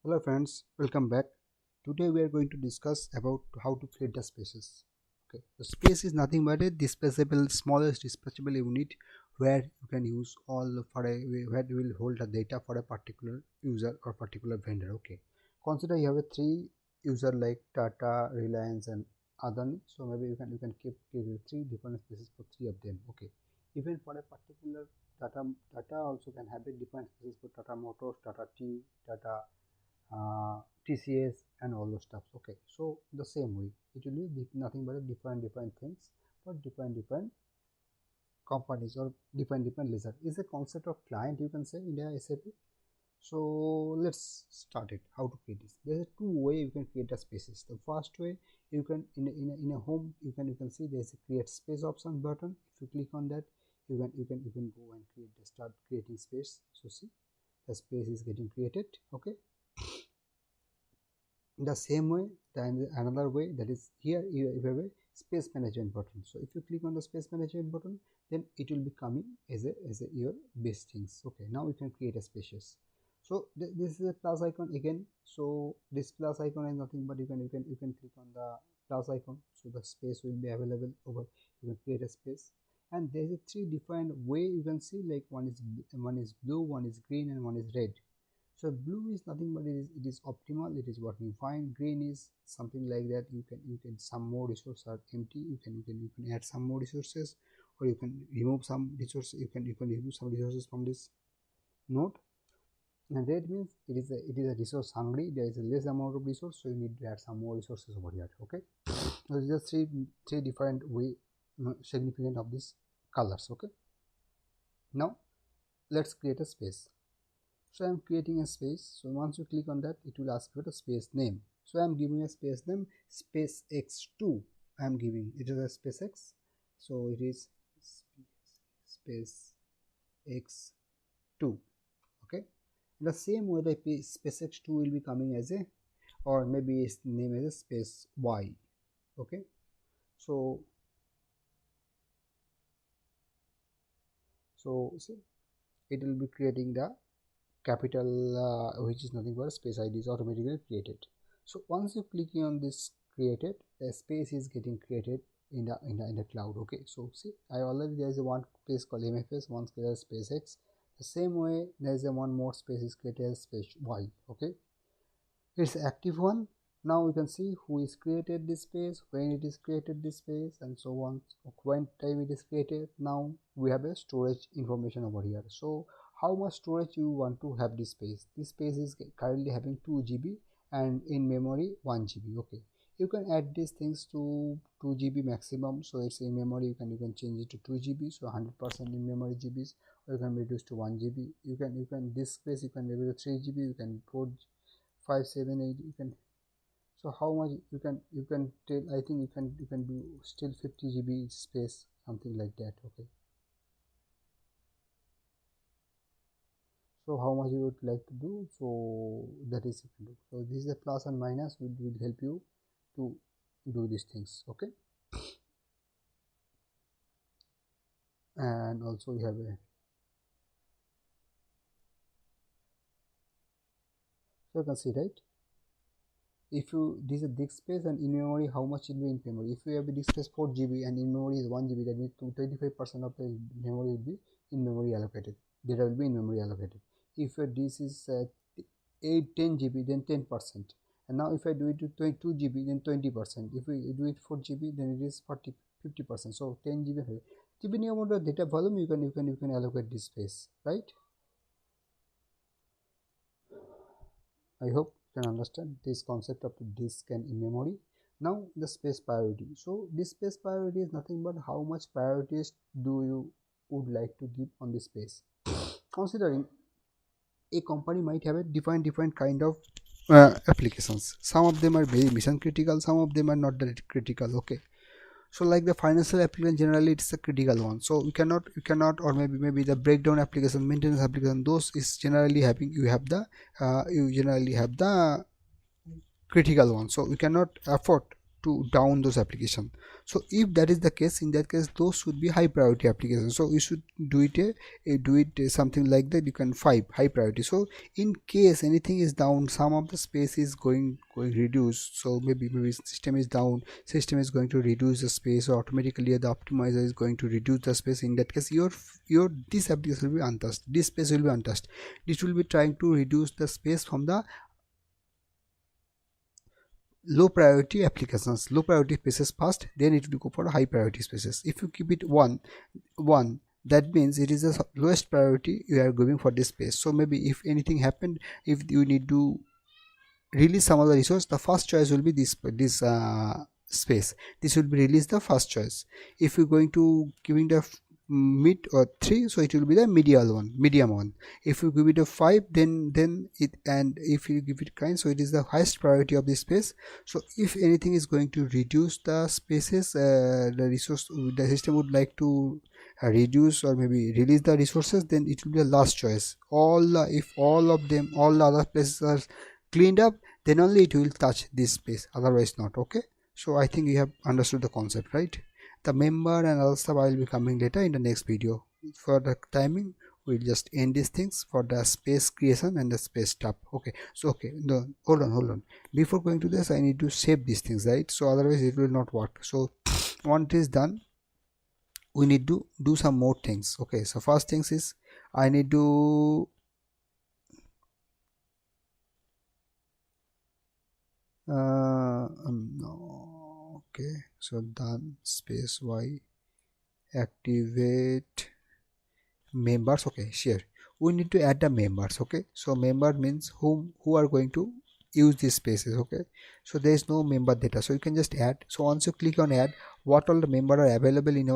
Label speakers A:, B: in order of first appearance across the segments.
A: Hello friends, welcome back. Today we are going to discuss about how to create the spaces. Okay, the space is nothing but a dispatchable, smallest dispatchable unit where you can use all for a where you will hold the data for a particular user or particular vendor. Okay, consider you have a three user like Tata, Reliance, and Adani. So maybe you can keep three different spaces for three of them. Okay, even for a particular Tata also can have a different spaces for Tata Motors, Tata Tea, Tata TCS and all those stuff. Okay, so the same way it will be nothing but different things for different companies or different lizard is a concept of client, you can say, in the SAP. So let's start it. How to create this? There's a two way you can create the spaces. The first way, you can in a home, you can see there's a create space option button. If you click on that, you can go and start creating space. So see, the space is getting created. Okay, the same way, then another way, that is here you have a space management button. So if you click on the space management button, then it will be coming as a your base things. Okay, now we can create a spaces. So this is a plus icon again. So this plus icon is nothing but you can click on the plus icon, so the space will be available over. You can create a space, and there is a three different way you can see, like one is blue, one is green, and one is red. So blue is nothing but it is optimal, it is working fine. Green is something like that, you can some more resources are empty, you can add some more resources, or you can remove some resources, you can remove some resources from this node. And red means it is a resource hungry, there is a less amount of resource, so you need to add some more resources over here. Okay, so it's just three different way significant of these colors. Okay, now let's create a space. So I'm creating a space. So once you click on that, it will ask for the space name. So I'm giving a space name space x2. I'm giving it is a space x, so it is space x2. Okay, in the same way the space x2 will be coming as a, or maybe its name as a space y. Okay, so see, it will be creating the capital which is nothing but space id is automatically created. So once you click on this created, the space is getting created in the cloud. Okay, so see, I already there is a one space called mfs, one space as space x. The same way there is a one more space is created as space y. Okay, it's active one. Now we can see who is created this space, when it is created this space, and so on, when time it is created. Now we have a storage information over here. So how much storage you want to have this space? This space is currently having 2 GB and in memory 1 GB. Okay, you can add these things to 2 GB maximum. So it's in memory, you can change it to 2 GB, so 100% in memory GBs, or you can reduce to 1 GB. You can this space you can reduce to 3 GB, you can 4, 5, 7, 8, you can. So how much you can tell? I think you can do still 50 GB space, something like that. Okay, so how much you would like to do, so that is you can do. So this is a plus and minus will help you to do these things. Okay, and also you have a, so you can see, right, if you this is a disk space and in memory how much will be in memory. If you have a disk space 4 GB and in memory is 1 GB, that means 25% of the memory will be in memory allocated, data will be in memory allocated. If your disk is 10 GB, then 10%. And now if I do it to 22 GB, then 20%. If we do it 4 GB, then it is 50%. So 10 GB. Depending on the data volume, you can allocate this space, right? I hope you can understand this concept of the disk and in memory. Now the space priority. So this space priority is nothing but how much priorities do you would like to give on this space. Considering a company might have a different kind of applications. Some of them are very mission critical, some of them are not that critical. Okay, so like the financial application, generally it's a critical one, so you cannot, or maybe the breakdown application, maintenance application, those is generally having you generally have the critical one, so we cannot afford to down those applications. So if that is the case, in that case those should be high priority applications. So you should do it something like that. You can 5 high priority. So in case anything is down, some of the space is going reduced. So maybe system is down, system is going to reduce the space, or automatically the optimizer is going to reduce the space. In that case your this application will be untouched, this space will be untouched. This will be trying to reduce the space from the low priority applications, low priority spaces first, then it will go for high priority spaces. If you keep it one, that means it is the lowest priority you are giving for this space. So maybe if anything happened, if you need to release some other resource, the first choice will be this space. This will be released the first choice. If you're going to giving the mid or 3, so it will be the medium one. If you give it a 5, then it, and if you give it kind, so it is the highest priority of this space. So if anything is going to reduce the spaces, the resource, the system would like to reduce or maybe release the resources, then it will be the last choice. If all of them, all the other places are cleaned up, then only it will touch this space, otherwise not. Okay, so I think you have understood the concept, right? The member and other stuff I will be coming later in the next video. For the timing, we'll just end these things for the space creation and the space stuff. Okay, so okay, no, hold on, before going to this I need to save these things, right? So otherwise it will not work. So once it is done, we need to do some more things. Okay, so first things is I need to no, okay, so done space y, activate members. Okay, sure, we need to add the members. Okay, so member means who are going to use these spaces. Okay, so there is no member data, so you can just add. So once you click on add, what all the member are available in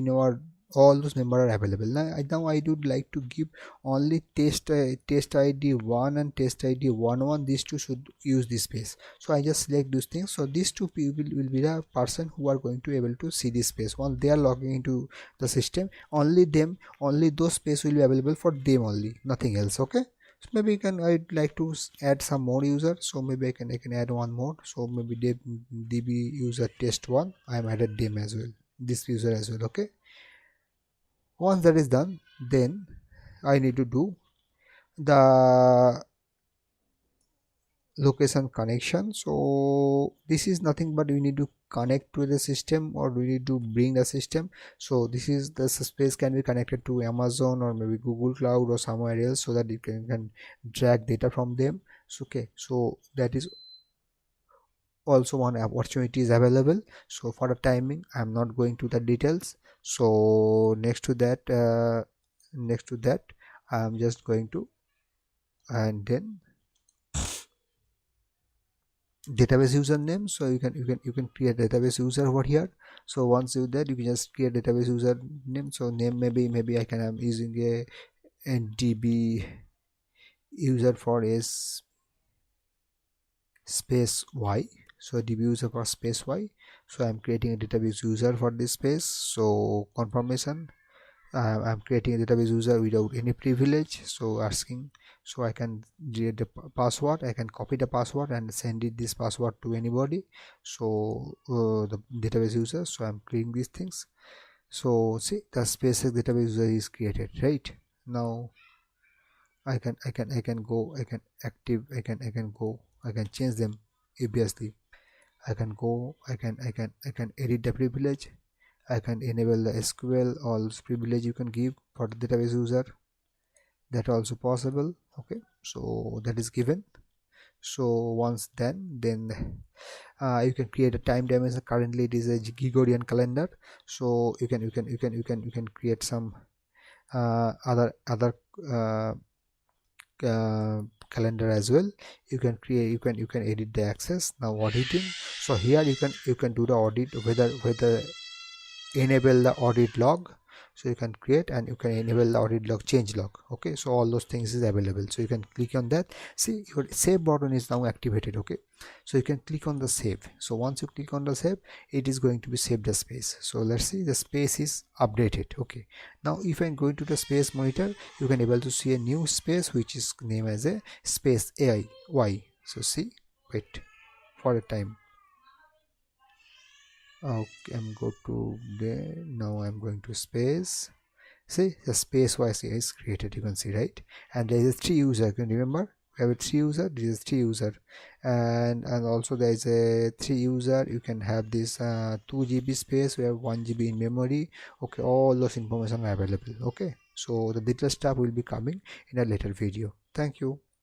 A: our all those members are available. Now I would like to give only test ID 1 and test ID 11. These two should use this space. So I just select these things. So these two people will be the person who are going to able to see this space. Once they are logging into the system, only those space will be available for them only, nothing else. Okay, so maybe I'd like to add some more user. So maybe I can add one more. So maybe db user test1, I am added them as well, this user as well. Okay, once that is done, then I need to do the location connection. So this is nothing but we need to connect to the system, or we need to bring the system. So this is the space can be connected to Amazon or maybe Google Cloud or somewhere else, so that you can drag data from them. So okay, so that is also one opportunity is available. So for the timing, I'm not going to the details. So next to that I'm just going to, and then database username. So you can create database user over here. So once you do that, you can just create database user name. So name maybe I am using a db user for is space y. So db user for space y. So I'm creating a database user for this space. So confirmation, I'm creating a database user without any privilege. So asking, so I can create the password, I can copy the password and send it this password to anybody. So the database user, so I'm creating these things. So see, the SpaceX database user is created, right? Now I can go, I can change them. Obviously I can go, I can edit the privilege, I can enable the SQL, all privilege you can give for the database user, that also possible. Okay, so that is given. So once then you can create a time dimension. Currently it is a Gregorian calendar, so you can create some other calendar as well. You can create, you can edit the access. Now auditing, so here you can do the audit, whether enable the audit log. So you can create and you can enable the audit log, change log. Okay, so all those things is available. So you can click on that. See, your save button is now activated. Okay, so you can click on the save. So once you click on the save, it is going to be saved the space. So let's see, the space is updated. Okay, now if I'm going to the space monitor, you can able to see a new space which is named as a space AI y. So see, wait for a time. Okay, I'm go to there. Now I'm going to space. See, the space wise is created, you can see, right? And there is a three user, can you remember? We have a three user, this is three user, and also there is a three user. You can have this 2 GB space, we have 1 GB in memory. Okay, all those information are available. Okay, so the detailed stuff will be coming in a later video. Thank you.